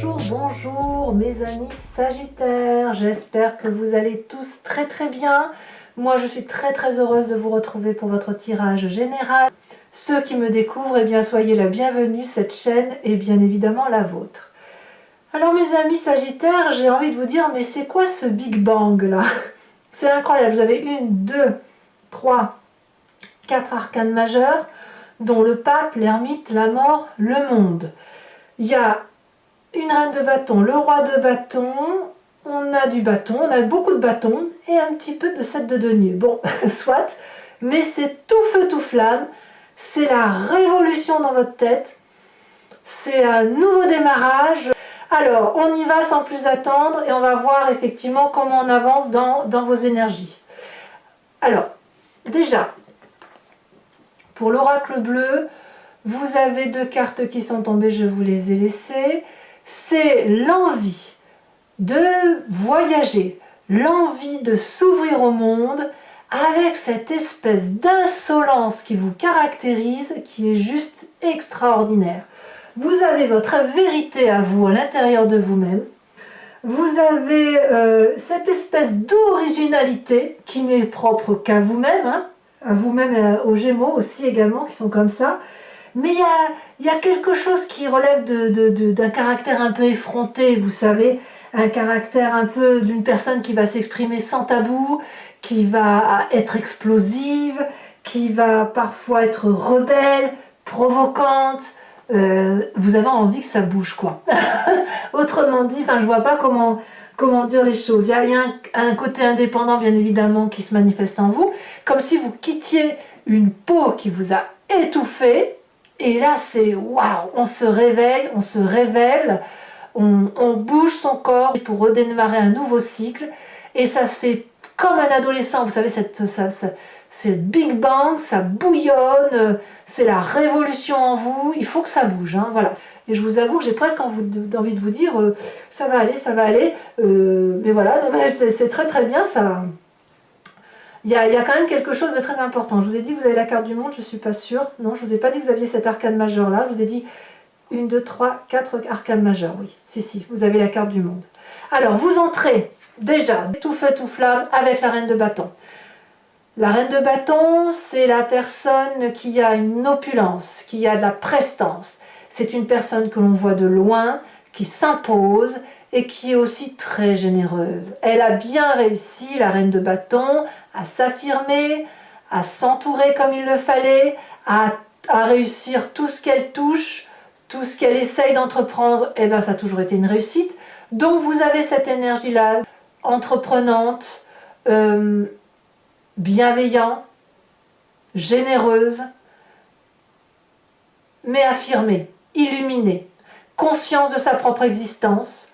Bonjour mes amis Sagittaires, j'espère que vous allez tous très bien. Moi je suis très heureuse de vous retrouver pour votre tirage général. Ceux qui me découvrent, eh bien soyez la bienvenue, cette chaîne est bien évidemment la vôtre. Alors mes amis Sagittaires, j'ai envie de vous dire, mais c'est quoi ce Big Bang là? C'est incroyable, vous avez 1, 2, 3, 4 arcanes majeurs, dont le pape, l'ermite, la mort, le monde. Il y a une reine de bâton, le roi de bâton, on a du bâton, on a beaucoup de bâtons et un petit peu de 7 de denier. Bon, soit, mais c'est tout feu tout flamme, c'est la révolution dans votre tête, c'est un nouveau démarrage. Alors, on y va sans plus attendre et on va voir effectivement comment on avance dans vos énergies. Alors, déjà, pour l'oracle bleu, vous avez 2 cartes qui sont tombées, je vous les ai laissées. C'est l'envie de voyager, l'envie de s'ouvrir au monde avec cette espèce d'insolence qui vous caractérise, qui est juste extraordinaire. Vous avez votre vérité à vous, à l'intérieur de vous-même. Vous avez cette espèce d'originalité qui n'est propre qu'à vous-même, hein, à vous-même, aux Gémeaux aussi également, qui sont comme ça. Mais il y a quelque chose qui relève d'un caractère un peu effronté, vous savez, un caractère un peu d'une personne qui va s'exprimer sans tabou, qui va être explosive, qui va parfois être rebelle, provocante. Vous avez envie que ça bouge, quoi. Autrement dit, je vois pas comment dire les choses. Il y a un côté indépendant, bien évidemment, qui se manifeste en vous, comme si vous quittiez une peau qui vous a étouffé. Et là, c'est waouh, on se réveille, on se révèle, on bouge son corps pour redémarrer un nouveau cycle. Et ça se fait comme un adolescent, vous savez, c'est le Big Bang, ça bouillonne, c'est la révolution en vous, il faut que ça bouge, hein, voilà. Et je vous avoue que j'ai presque envie de vous dire, ça va aller, mais voilà, c'est très bien, ça. Il y a quand même quelque chose de très important. Je vous ai dit que vous avez la carte du monde, je ne suis pas sûre. Non, je ne vous ai pas dit que vous aviez cet arcane majeur là. Je vous ai dit 1, 2, 3, 4 arcanes majeurs. Oui, si, vous avez la carte du monde. Alors, vous entrez déjà tout feu, tout flamme avec la reine de bâton. La reine de bâton, c'est la personne qui a une opulence, qui a de la prestance. C'est une personne que l'on voit de loin, qui s'impose et qui est aussi très généreuse. Elle a bien réussi, la reine de bâton, à s'affirmer, à s'entourer comme il le fallait, à réussir tout ce qu'elle touche, tout ce qu'elle essaye d'entreprendre, et bien ça a toujours été une réussite. Donc vous avez cette énergie-là, entreprenante, bienveillante, généreuse, mais affirmée, illuminée, conscience de sa propre existence,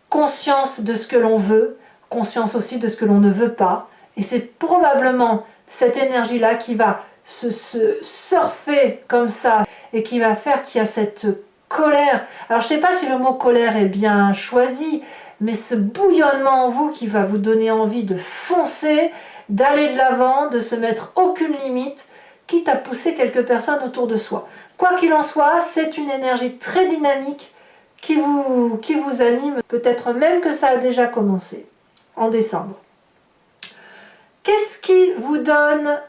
conscience de ce que l'on veut, conscience aussi de ce que l'on ne veut pas. Et c'est probablement cette énergie-là qui va se surfer comme ça et qui va faire qu'il y a cette colère. Alors je ne sais pas si le mot colère est bien choisi, mais ce bouillonnement en vous qui va vous donner envie de foncer, d'aller de l'avant, de se mettre aucune limite, quitte à pousser quelques personnes autour de soi. Quoi qu'il en soit, c'est une énergie très dynamique qui vous anime, peut-être même que ça a déjà commencé en décembre. Qu'est-ce qui vous donne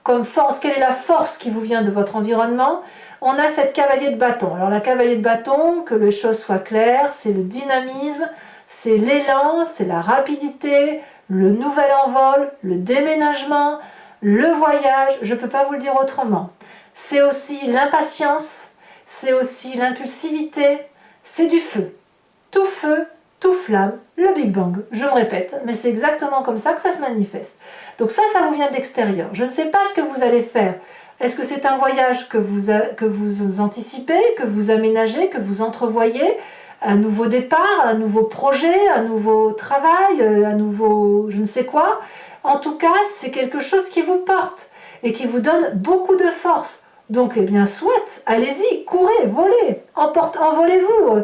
comme force? Quelle est la force qui vous vient de votre environnement? On a cette cavalier de bâton. Alors la cavalier de bâton, que les choses soient claires, c'est le dynamisme, c'est l'élan, c'est la rapidité, le nouvel envol, le déménagement, le voyage, je ne peux pas vous le dire autrement. C'est aussi l'impatience, c'est aussi l'impulsivité, c'est du feu, tout flamme, le Big Bang. Je me répète, mais c'est exactement comme ça que ça se manifeste. Donc ça vous vient de l'extérieur. Je ne sais pas ce que vous allez faire. Est-ce que c'est un voyage que vous anticipez, que vous aménagez, que vous entrevoyez, un nouveau départ, un nouveau projet, un nouveau travail, un nouveau je ne sais quoi? En tout cas, c'est quelque chose qui vous porte et qui vous donne beaucoup de force. Donc, eh bien, soit, allez-y, courez, volez, envolez-vous,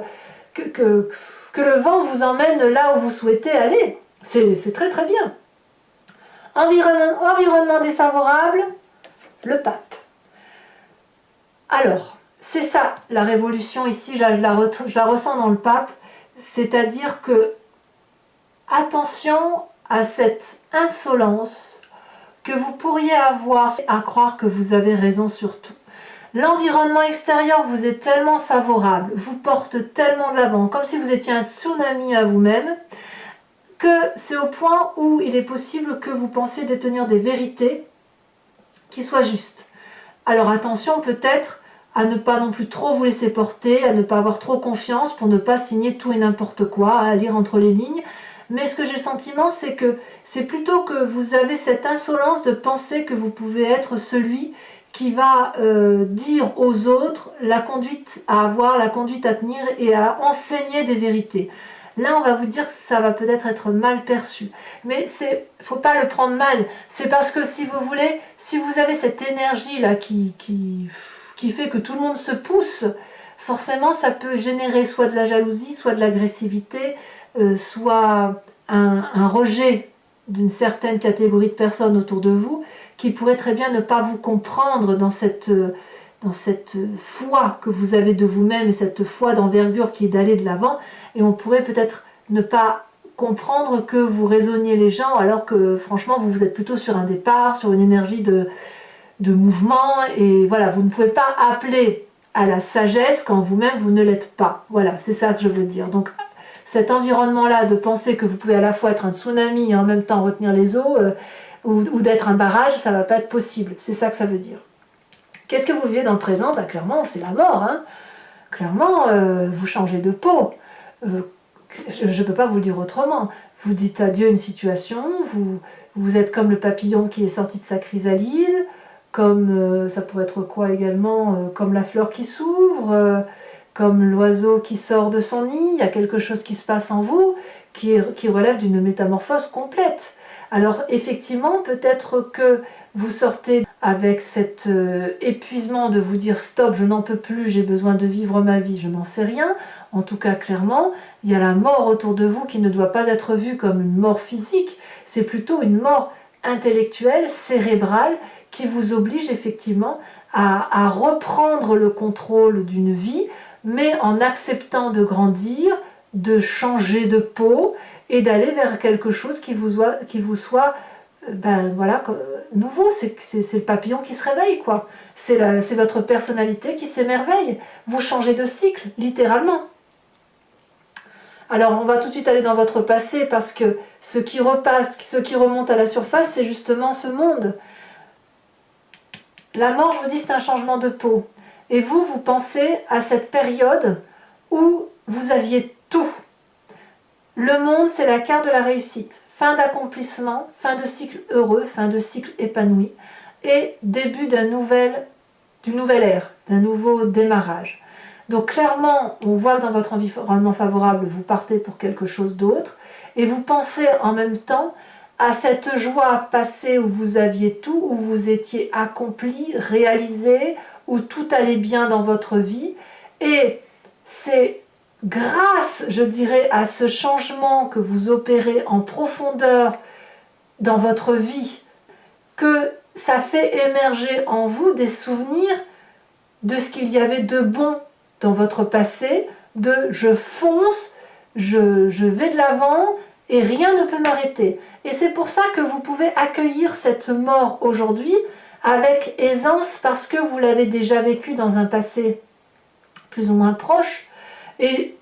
que le vent vous emmène là où vous souhaitez aller. C'est très bien. Environnement défavorable, le pape. Alors, c'est ça, la révolution ici, je la ressens dans le pape, c'est-à-dire que attention à cette insolence que vous pourriez avoir à croire que vous avez raison sur tout. L'environnement extérieur vous est tellement favorable, vous porte tellement de l'avant, comme si vous étiez un tsunami à vous-même, que c'est au point où il est possible que vous pensiez détenir des vérités qui soient justes. Alors attention peut-être à ne pas non plus trop vous laisser porter, à ne pas avoir trop confiance pour ne pas signer tout et n'importe quoi, à lire entre les lignes. Mais ce que j'ai le sentiment, c'est que c'est plutôt que vous avez cette insolence de penser que vous pouvez être celui qui va dire aux autres la conduite à avoir, la conduite à tenir et à enseigner des vérités. Là, on va vous dire que ça va peut-être être mal perçu. Mais il ne faut pas le prendre mal. C'est parce que si vous voulez, si vous avez cette énergie-là qui fait que tout le monde se pousse, forcément, ça peut générer soit de la jalousie, soit de l'agressivité, soit un rejet d'une certaine catégorie de personnes autour de vous qui pourraient très bien ne pas vous comprendre dans cette foi que vous avez de vous-même et cette foi d'envergure qui est d'aller de l'avant, et on pourrait peut-être ne pas comprendre que vous raisonniez les gens alors que franchement vous êtes plutôt sur un départ, sur une énergie de mouvement, et voilà, vous ne pouvez pas appeler à la sagesse quand vous-même vous ne l'êtes pas. Voilà, c'est ça que je veux dire. Donc cet environnement-là de penser que vous pouvez à la fois être un tsunami et en même temps retenir les eaux, ou d'être un barrage, ça ne va pas être possible. C'est ça que ça veut dire. Qu'est-ce que vous vivez dans le présent? Bah, clairement, c'est la mort. Hein. Clairement, vous changez de peau. Je ne peux pas vous le dire autrement. Vous dites adieu à une situation, vous êtes comme le papillon qui est sorti de sa chrysalide, comme ça pourrait être quoi également, comme la fleur qui s'ouvre, comme l'oiseau qui sort de son nid. Il y a quelque chose qui se passe en vous qui relève d'une métamorphose complète. Alors effectivement, peut-être que vous sortez avec cet épuisement de vous dire stop, je n'en peux plus, j'ai besoin de vivre ma vie, je n'en sais rien. En tout cas, clairement, il y a la mort autour de vous qui ne doit pas être vue comme une mort physique, c'est plutôt une mort intellectuelle, cérébrale, qui vous oblige effectivement à reprendre le contrôle d'une vie, mais en acceptant de grandir, de changer de peau et d'aller vers quelque chose qui vous soit voilà, nouveau. C'est le papillon qui se réveille, quoi. C'est votre personnalité qui s'émerveille. Vous changez de cycle, littéralement. Alors on va tout de suite aller dans votre passé, parce que ce qui repasse, ce qui remonte à la surface, c'est justement ce monde. La mort, je vous dis, c'est un changement de peau. Et vous pensez à cette période où vous aviez tout. Le monde, c'est la carte de la réussite. Fin d'accomplissement, fin de cycle heureux, fin de cycle épanoui, et début d'une nouvelle ère, d'un nouveau démarrage. Donc clairement, on voit que dans votre environnement favorable, vous partez pour quelque chose d'autre, et vous pensez en même temps à cette joie passée où vous aviez tout, où vous étiez accompli, réalisé, où tout allait bien dans votre vie, et c'est grâce, je dirais, à ce changement que vous opérez en profondeur dans votre vie, que ça fait émerger en vous des souvenirs de ce qu'il y avait de bon dans votre passé, de je fonce, je vais de l'avant et rien ne peut m'arrêter. Et c'est pour ça que vous pouvez accueillir cette mort aujourd'hui avec aisance, parce que vous l'avez déjà vécu dans un passé plus ou moins proche. Et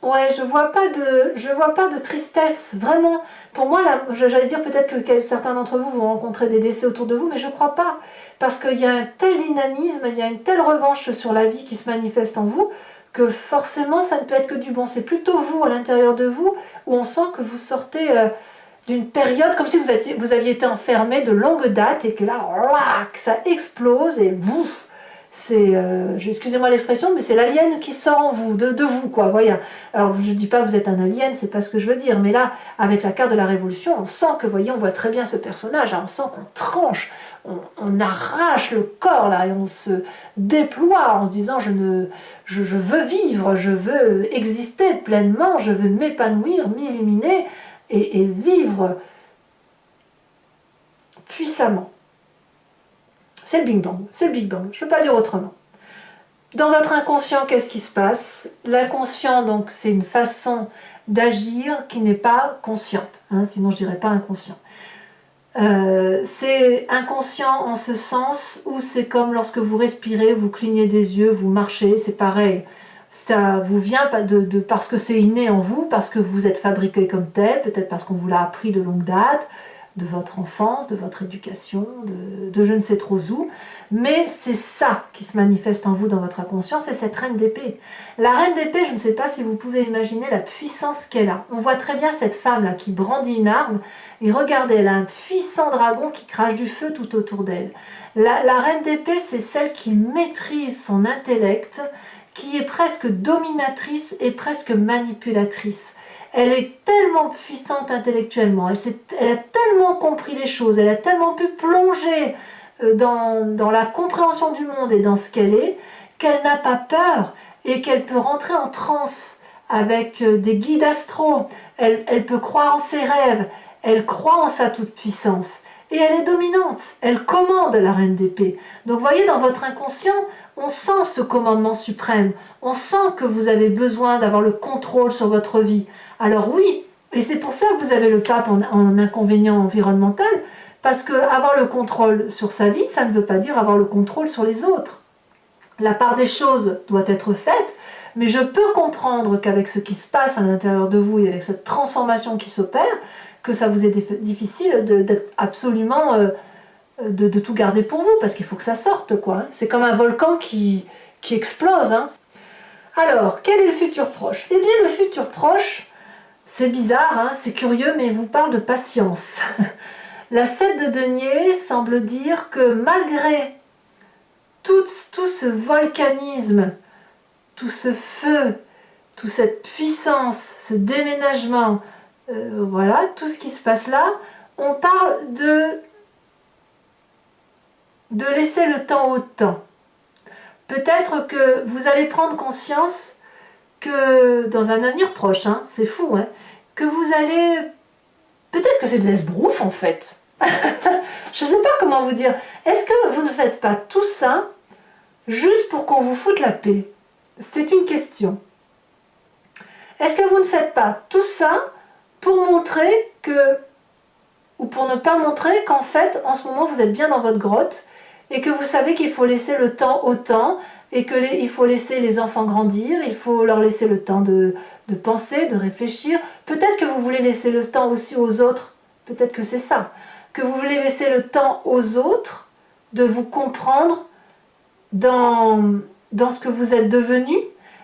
ouais, je vois pas de tristesse, vraiment. Pour moi, j'allais dire peut-être que certains d'entre vous vont rencontrer des décès autour de vous, mais je crois pas. Parce qu'il y a un tel dynamisme, il y a une telle revanche sur la vie qui se manifeste en vous, que forcément ça ne peut être que du bon. C'est plutôt vous, à l'intérieur de vous, où on sent que vous sortez d'une période comme si vous aviez été enfermé de longue date, et que là, que ça explose et vous... excusez-moi l'expression, mais c'est l'alien qui sort en vous, de vous, quoi, voyez. Alors, je ne dis pas que vous êtes un alien, c'est pas ce que je veux dire, mais là, avec la carte de la révolution, on sent que, voyez, on voit très bien ce personnage, hein, on sent qu'on tranche, on arrache le corps, là, et on se déploie en se disant, je veux vivre, je veux exister pleinement, je veux m'épanouir, m'illuminer, et vivre puissamment. C'est le Big Bang, c'est le Big Bang, je ne peux pas le dire autrement. Dans votre inconscient, qu'est-ce qui se passe? L'inconscient, donc, c'est une façon d'agir qui n'est pas consciente, hein, sinon je dirais pas inconscient. C'est inconscient en ce sens où c'est comme lorsque vous respirez, vous clignez des yeux, vous marchez, c'est pareil. Ça vous vient parce que c'est inné en vous, parce que vous êtes fabriqué comme tel, peut-être parce qu'on vous l'a appris de longue date, de votre enfance, de votre éducation, de je ne sais trop où. Mais c'est ça qui se manifeste en vous dans votre inconscient, c'est cette reine d'épée. La reine d'épée, je ne sais pas si vous pouvez imaginer la puissance qu'elle a. On voit très bien cette femme-là qui brandit une arme, et regardez, elle a un puissant dragon qui crache du feu tout autour d'elle. La reine d'épée, c'est celle qui maîtrise son intellect, qui est presque dominatrice et presque manipulatrice. Elle est tellement puissante intellectuellement, elle a tellement compris les choses, elle a tellement pu plonger dans la compréhension du monde et dans ce qu'elle n'a pas peur et qu'elle peut rentrer en transe avec des guides astraux. Elle peut croire en ses rêves, elle croit en sa toute-puissance. Et elle est dominante, elle commande la reine d'épée. Donc vous voyez, dans votre inconscient, on sent ce commandement suprême, on sent que vous avez besoin d'avoir le contrôle sur votre vie. Alors oui, et c'est pour ça que vous avez le pape en inconvénient environnemental, parce que avoir le contrôle sur sa vie, ça ne veut pas dire avoir le contrôle sur les autres. La part des choses doit être faite, mais je peux comprendre qu'avec ce qui se passe à l'intérieur de vous et avec cette transformation qui s'opère, que ça vous est difficile d'être absolument... de tout garder pour vous, parce qu'il faut que ça sorte, quoi. C'est comme un volcan qui explose. Hein. Alors, quel est le futur proche? Eh bien, le futur proche, c'est bizarre, hein, c'est curieux, mais il vous parle de patience. La 7 de denier semble dire que malgré tout ce volcanisme, tout ce feu, toute cette puissance, ce déménagement, voilà, tout ce qui se passe là, on parle de laisser le temps au temps. Peut-être que vous allez prendre conscience que dans un avenir proche, hein, c'est fou, hein, que vous allez... Peut-être que c'est de l'esbrouf en fait. Je ne sais pas comment vous dire. Est-ce que vous ne faites pas tout ça juste pour qu'on vous foute la paix? C'est une question. Est-ce que vous ne faites pas tout ça pour montrer que... ou pour ne pas montrer qu'en fait, en ce moment, vous êtes bien dans votre grotte et que vous savez qu'il faut laisser le temps au temps et qu'il faut laisser les enfants grandir, il faut leur laisser le temps de penser, de réfléchir. Peut-être que vous voulez laisser le temps aussi aux autres, peut-être que c'est ça, que vous voulez laisser le temps aux autres de vous comprendre dans ce que vous êtes devenu,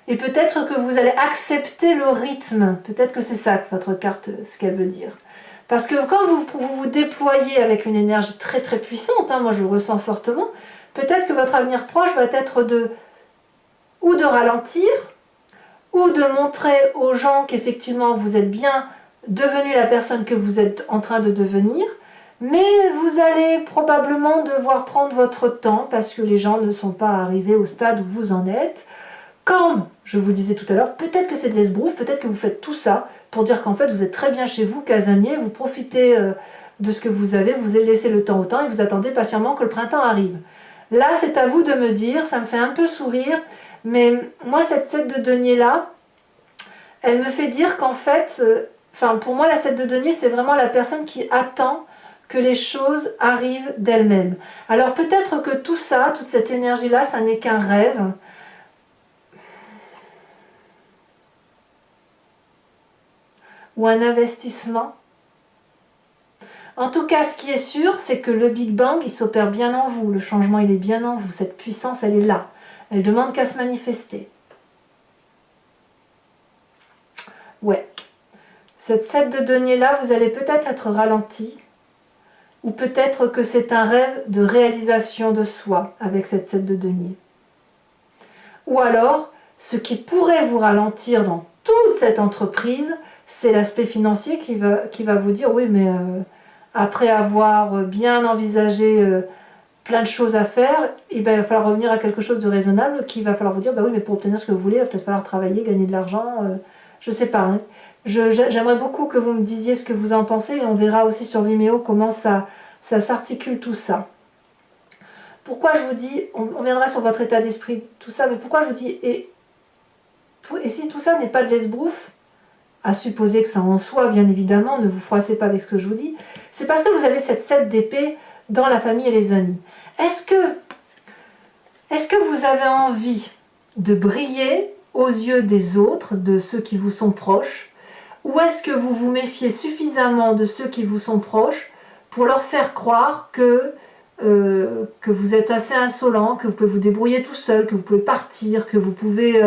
et peut-être que vous allez accepter le rythme, peut-être que c'est ça que votre carte, ce qu'elle veut dire. Parce que quand vous vous déployez avec une énergie très très puissante, hein, moi je le ressens fortement, peut-être que votre avenir proche va être de ralentir, ou de montrer aux gens qu'effectivement vous êtes bien devenu la personne que vous êtes en train de devenir, mais vous allez probablement devoir prendre votre temps parce que les gens ne sont pas arrivés au stade où vous en êtes. Comme je vous le disais tout à l'heure, peut-être que c'est de l'esbrouf, peut-être que vous faites tout ça pour dire qu'en fait vous êtes très bien chez vous, casanier, vous profitez de ce que vous avez, vous laissez le temps au temps et vous attendez patiemment que le printemps arrive. Là, c'est à vous de me dire, ça me fait un peu sourire, mais moi, cette 7 de denier là, elle me fait dire qu'en fait, pour moi, la 7 de denier, c'est vraiment la personne qui attend que les choses arrivent d'elles-mêmes. Alors peut-être que tout ça, toute cette énergie-là, ça n'est qu'un rêve, ou un investissement. En tout cas, ce qui est sûr, c'est que le Big Bang, il s'opère bien en vous. Le changement, il est bien en vous. Cette puissance, elle est là. Elle demande qu'à se manifester. Ouais. Cette 7 de denier-là, vous allez peut-être être ralenti, ou peut-être que c'est un rêve de réalisation de soi avec cette 7 de denier. Ou alors, ce qui pourrait vous ralentir dans toute cette entreprise, c'est l'aspect financier qui va vous dire, oui, mais après avoir bien envisagé plein de choses à faire, il va falloir revenir à quelque chose de raisonnable, qui va falloir vous dire, bah oui, mais pour obtenir ce que vous voulez, il va peut-être falloir travailler, gagner de l'argent, je sais pas. Hein. J'aimerais beaucoup que vous me disiez ce que vous en pensez, et on verra aussi sur Vimeo comment ça s'articule tout ça. pourquoi je vous dis, on viendra sur votre état d'esprit, tout ça, mais pourquoi je vous dis, et si tout ça n'est pas de l'esbrouf, à supposer que ça en soit, bien évidemment, ne vous froissez pas avec ce que je vous dis, c'est parce que vous avez cette 7 d'épée dans la famille et les amis. Est-ce que vous avez envie de briller aux yeux des autres, de ceux qui vous sont proches, ou est-ce que vous vous méfiez suffisamment de ceux qui vous sont proches pour leur faire croire que vous êtes assez insolent, que vous pouvez vous débrouiller tout seul, que vous pouvez partir, que vous pouvez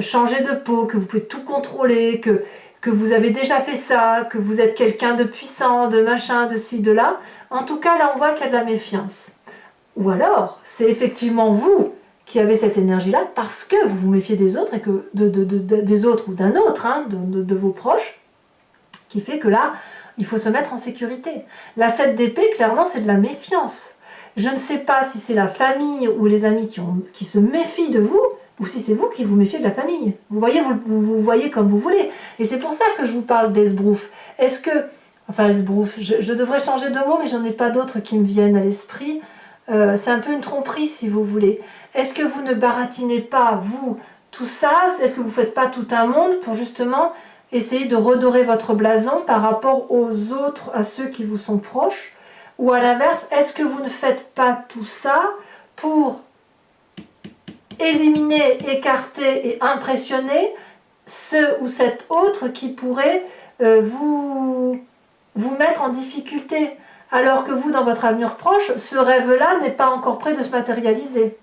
changer de peau, que vous pouvez tout contrôler, que vous avez déjà fait ça, que vous êtes quelqu'un de puissant, de machin, de ci, de là. En tout cas, là, on voit qu'il y a de la méfiance. Ou alors, c'est effectivement vous qui avez cette énergie-là parce que vous vous méfiez des autres, et que des autres ou d'un autre, hein, de vos proches, qui fait que là, il faut se mettre en sécurité. La 7 d'épée, clairement, c'est de la méfiance. Je ne sais pas si c'est la famille ou les amis qui se méfient de vous, ou si c'est vous qui vous méfiez de la famille. Vous voyez, vous voyez comme vous voulez. Et c'est pour ça que je vous parle d'esbrouf. Est-ce que... Enfin, esbrouf, je devrais changer de mot, mais j'en ai pas d'autres qui me viennent à l'esprit. C'est un peu une tromperie, si vous voulez. Est-ce que vous ne baratinez pas, vous, tout ça? Est-ce que vous ne faites pas tout un monde pour justement essayer de redorer votre blason par rapport aux autres, à ceux qui vous sont proches? Ou à l'inverse, est-ce que vous ne faites pas tout ça pour éliminer, écarter et impressionner ce ou cet autre qui pourrait vous mettre en difficulté, alors que vous, dans votre avenir proche, ce rêve-là n'est pas encore prêt de se matérialiser.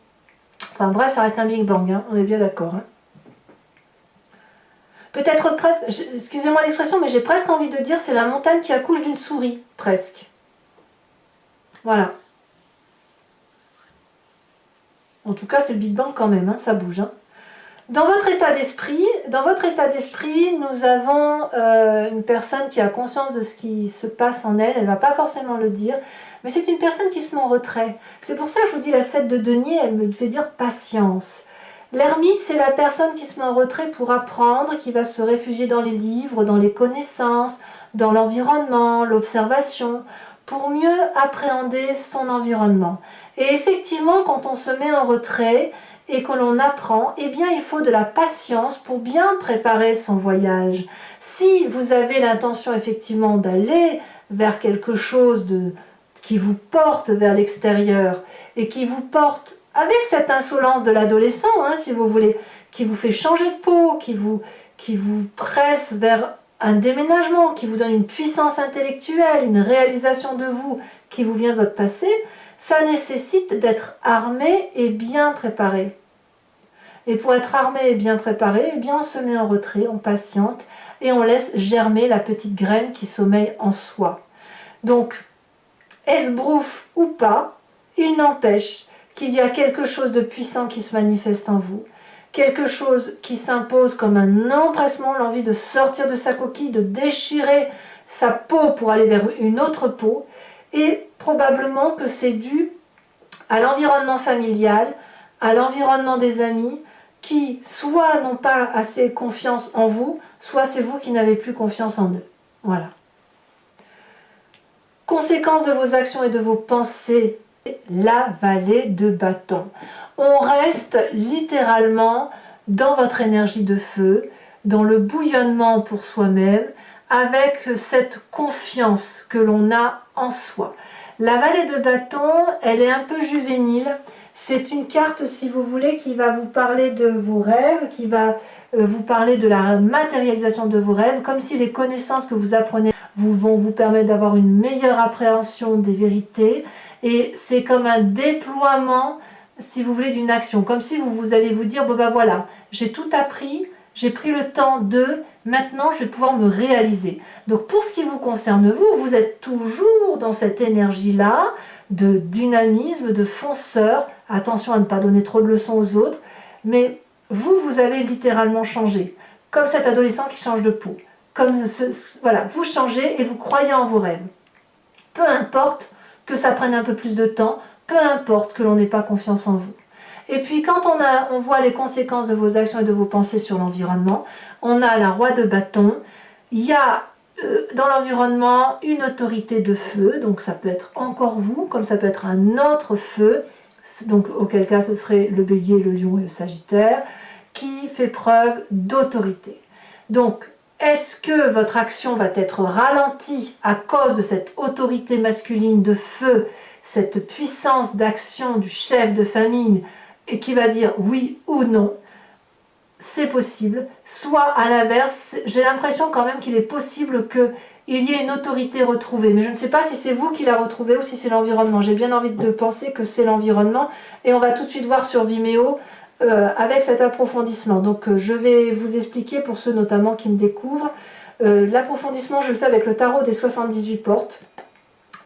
Enfin bref, ça reste un Big Bang, hein, on est bien d'accord. Hein. Peut-être presque, excusez-moi l'expression, mais j'ai presque envie de dire c'est la montagne qui accouche d'une souris, presque. Voilà. En tout cas, c'est le Big Bang quand même, hein, ça bouge. Hein. Dans votre état d'esprit, nous avons une personne qui a conscience de ce qui se passe en elle. Elle ne va pas forcément le dire, mais c'est une personne qui se met en retrait. C'est pour ça que je vous dis la 7 de denier, elle me fait dire patience. L'ermite, c'est la personne qui se met en retrait pour apprendre, qui va se réfugier dans les livres, dans les connaissances, dans l'environnement, l'observation, pour mieux appréhender son environnement. Et effectivement, quand on se met en retrait et que l'on apprend, eh bien, il faut de la patience pour bien préparer son voyage. Si vous avez l'intention effectivement d'aller vers quelque chose qui vous porte vers l'extérieur et qui vous porte avec cette insolence de l'adolescent, hein, si vous voulez, qui vous fait changer de peau, qui vous presse vers un déménagement, qui vous donne une puissance intellectuelle, une réalisation de vous qui vous vient de votre passé, ça nécessite d'être armé et bien préparé. Et pour être armé et bien préparé, eh bien on se met en retrait, on patiente et on laisse germer la petite graine qui sommeille en soi. Donc, esbrouf ou pas, il n'empêche qu'il y a quelque chose de puissant qui se manifeste en vous, quelque chose qui s'impose comme un empressement, l'envie de sortir de sa coquille, de déchirer sa peau pour aller vers une autre peau, et probablement que c'est dû à l'environnement familial, à l'environnement des amis, qui soit n'ont pas assez confiance en vous, soit c'est vous qui n'avez plus confiance en eux. Voilà. Conséquence de vos actions et de vos pensées, la vallée de bâton. On reste littéralement dans votre énergie de feu, dans le bouillonnement pour soi-même, avec cette confiance que l'on a en soi. La vallée de bâton, elle est un peu juvénile. C'est une carte, si vous voulez, qui va vous parler de vos rêves, qui va vous parler de la matérialisation de vos rêves, comme si les connaissances que vous apprenez vont vous permettre d'avoir une meilleure appréhension des vérités. Et c'est comme un déploiement, si vous voulez, d'une action. Comme si vous allez vous dire, bon ben voilà, j'ai tout appris, j'ai pris le temps de, maintenant je vais pouvoir me réaliser. Donc pour ce qui vous concerne, vous êtes toujours dans cette énergie-là, de dynamisme, de fonceur. Attention à ne pas donner trop de leçons aux autres, mais vous avez littéralement changé, comme cet adolescent qui change de peau. Voilà, vous changez et vous croyez en vos rêves. Peu importe que ça prenne un peu plus de temps, peu importe que l'on n'ait pas confiance en vous. Et puis quand on voit les conséquences de vos actions et de vos pensées sur l'environnement, on a la roi de bâton, il y a dans l'environnement une autorité de feu, donc ça peut être encore vous, comme ça peut être un autre feu, donc auquel cas ce serait le Bélier, le Lion et le Sagittaire, qui fait preuve d'autorité. Donc, est-ce que votre action va être ralentie à cause de cette autorité masculine de feu, cette puissance d'action du chef de famille, et qui va dire oui ou non? C'est possible. Soit à l'inverse, j'ai l'impression quand même qu'il est possible qu'il y ait une autorité retrouvée. Mais je ne sais pas si c'est vous qui la retrouvez ou si c'est l'environnement. J'ai bien envie de penser que c'est l'environnement. Et on va tout de suite voir sur Vimeo avec cet approfondissement. Donc je vais vous expliquer pour ceux notamment qui me découvrent. L'approfondissement, je le fais avec le tarot des 78 portes.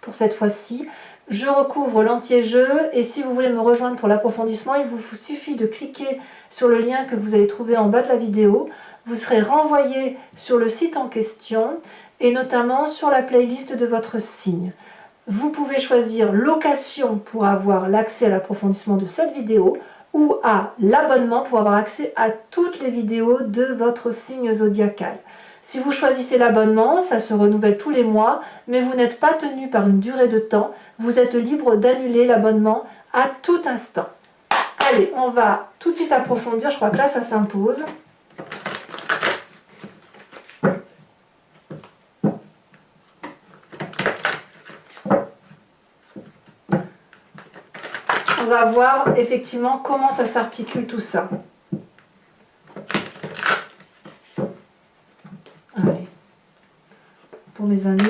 Pour cette fois-ci, je recouvre l'entier-jeu. Et si vous voulez me rejoindre pour l'approfondissement, il vous suffit de cliquer sur le lien que vous allez trouver en bas de la vidéo. Vous serez renvoyé sur le site en question et notamment sur la playlist de votre signe. Vous pouvez choisir location pour avoir l'accès à l'approfondissement de cette vidéo ou à l'abonnement pour avoir accès à toutes les vidéos de votre signe zodiacal. Si vous choisissez l'abonnement, ça se renouvelle tous les mois, mais vous n'êtes pas tenu par une durée de temps. Vous êtes libre d'annuler l'abonnement à tout instant. Allez, on va tout de suite approfondir. Je crois que là, ça s'impose. On va voir effectivement comment ça s'articule tout ça. Allez, pour mes amis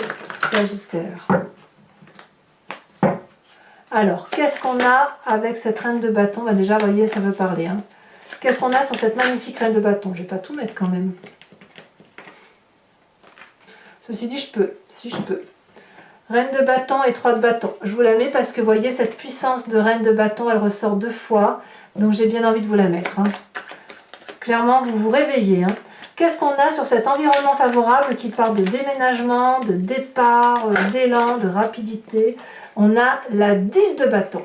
Sagittaires. Alors, qu'est-ce qu'on a avec cette reine de bâton? Bah déjà, vous voyez, ça veut parler. Hein. Qu'est-ce qu'on a sur cette magnifique reine de bâton? Je ne vais pas tout mettre quand même. Ceci dit, je peux, si je peux. Reine de bâton et 3 de bâton. Je vous la mets parce que vous voyez, cette puissance de reine de bâton, elle ressort 2 fois. Donc j'ai bien envie de vous la mettre. Hein. Clairement, vous vous réveillez. Hein. Qu'est-ce qu'on a sur cet environnement favorable qui parle de déménagement, de départ, d'élan, de rapidité? On a la 10 de bâton.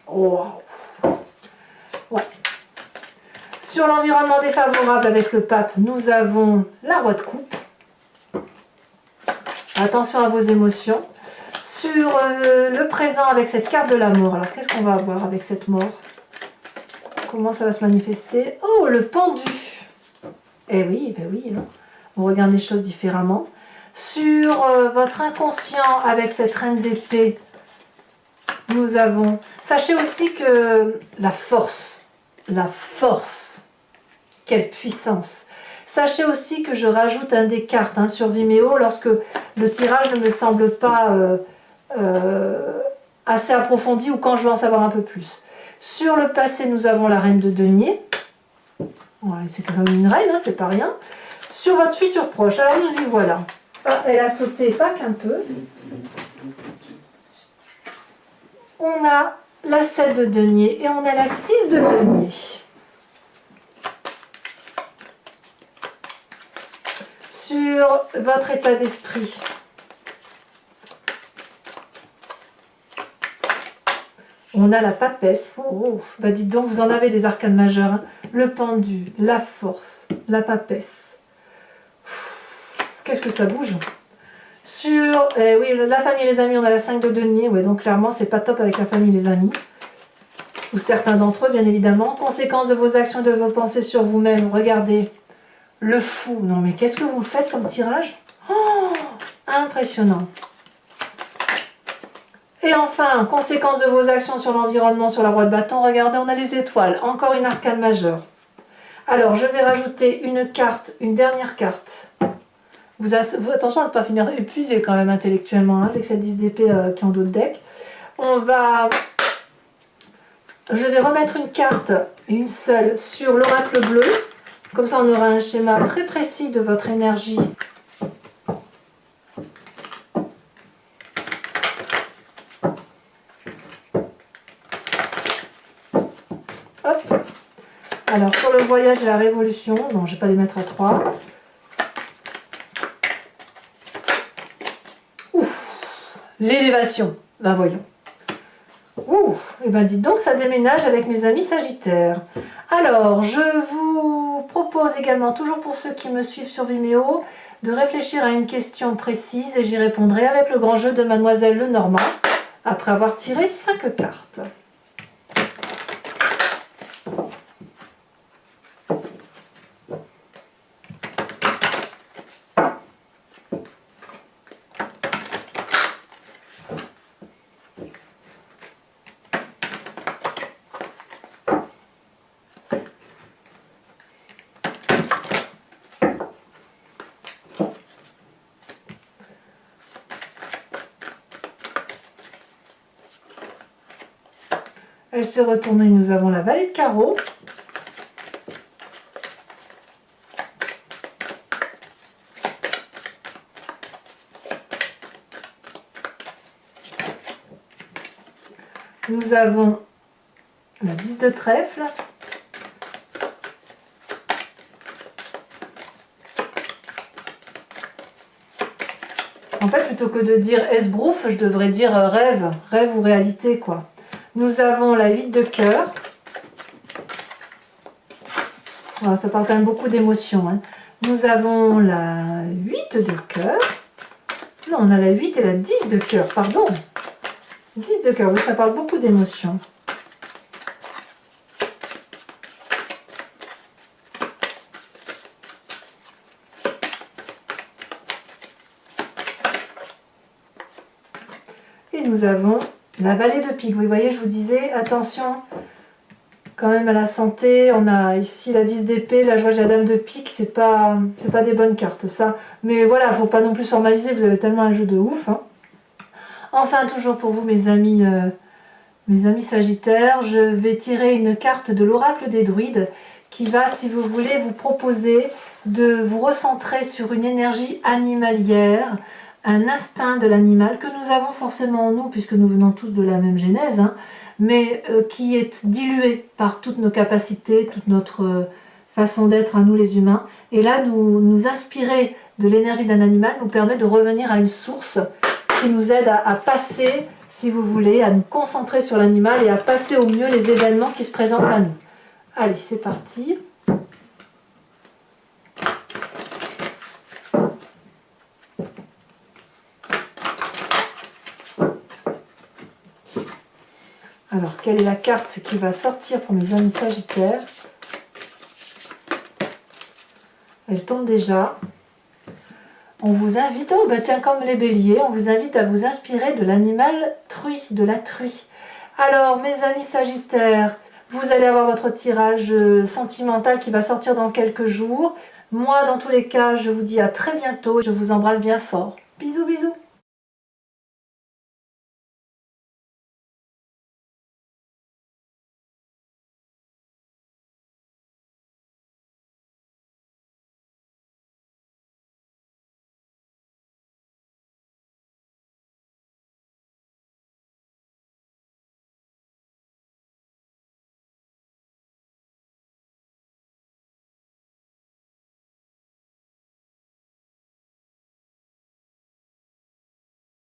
Wow. Ouais. Sur l'environnement défavorable avec le pape, nous avons la roi de coupe. Attention à vos émotions. Sur le présent avec cette carte de la mort, alors qu'est-ce qu'on va avoir avec cette mort? Comment ça va se manifester? Oh, le pendu. Eh oui, ben oui, hein. On regarde les choses différemment. Sur votre inconscient avec cette reine d'épée, nous avons... Sachez aussi que la force, quelle puissance. Sachez aussi que je rajoute un des cartes hein, sur Vimeo lorsque le tirage ne me semble pas assez approfondi ou quand je veux en savoir un peu plus. Sur le passé, nous avons la reine de denier. Ouais, c'est quand même une reine, hein, c'est pas rien. Sur votre futur proche, alors nous y voilà. Ah, elle a sauté pas qu'un peu. On a la 7 de denier et on a la 6 de denier. Sur votre état d'esprit, on a la papesse. Oh, bah dites donc, vous en avez des arcanes majeures. Hein. Le pendu, la force, la papesse. Qu'est-ce que ça bouge? Sur oui, la famille et les amis, on a la 5 de denier. Ouais, donc clairement, c'est pas top avec la famille et les amis. Ou certains d'entre eux, bien évidemment. Conséquences de vos actions et de vos pensées sur vous-même. Regardez. Le fou. Non, mais qu'est-ce que vous faites comme tirage? Oh, impressionnant. Et enfin, conséquences de vos actions sur l'environnement, sur la roue de bâton. Regardez, on a les étoiles. Encore une arcane majeure. Alors, je vais rajouter une carte, une dernière carte. Attention à ne pas finir épuisé quand même intellectuellement, hein, avec cette 10 d'épée qui est en dos de deck. Je vais remettre une carte, une seule, sur l'oracle bleu. Comme ça, on aura un schéma très précis de votre énergie. Hop. Alors, sur le voyage et la révolution, non, je ne vais pas les mettre à 3. Ouf, l'élévation. Ben voyons. Ouf, et ben dites donc, ça déménage avec mes amis Sagittaires. Alors, je vous propose également, toujours pour ceux qui me suivent sur Vimeo, de réfléchir à une question précise et j'y répondrai avec le grand jeu de Mademoiselle Lenormand, après avoir tiré 5 cartes. Elle se retourne et nous avons la valet de carreau. Nous avons la 10 de trèfle. En fait, plutôt que de dire esbrouf, je devrais dire rêve, rêve ou réalité, quoi. Nous avons la 8 de cœur. Voilà, ça parle quand même beaucoup d'émotions, hein. Nous avons la 8 de cœur. Non, on a la 8 et la 10 de cœur, pardon. 10 de cœur, oui, ça parle beaucoup d'émotions. Et nous avons la valet de pique. Vous voyez, je vous disais, attention quand même à la santé. On a ici la 10 d'épée, là je vois j'ai la dame de pique, c'est pas des bonnes cartes ça. Mais voilà, faut pas non plus formaliser, vous avez tellement un jeu de ouf, hein. Enfin, toujours pour vous mes amis Sagittaires, je vais tirer une carte de l'oracle des druides qui va, si vous voulez, vous proposer de vous recentrer sur une énergie animalière, un instinct de l'animal que nous avons forcément en nous puisque nous venons tous de la même genèse, hein, mais qui est dilué par toutes nos capacités, toute notre façon d'être à nous les humains. Et là, nous inspirer de l'énergie d'un animal nous permet de revenir à une source qui nous aide à passer, si vous voulez, à nous concentrer sur l'animal et à passer au mieux les événements qui se présentent à nous. Allez, c'est parti. Alors, quelle est la carte qui va sortir pour mes amis Sagittaires? Elle tombe déjà. On vous invite, oh bah tiens, comme les béliers, on vous invite à vous inspirer de l'animal truie, de la truie. Alors, mes amis Sagittaires, vous allez avoir votre tirage sentimental qui va sortir dans quelques jours. Moi, dans tous les cas, je vous dis à très bientôt. Je vous embrasse bien fort. Bisous, bisous.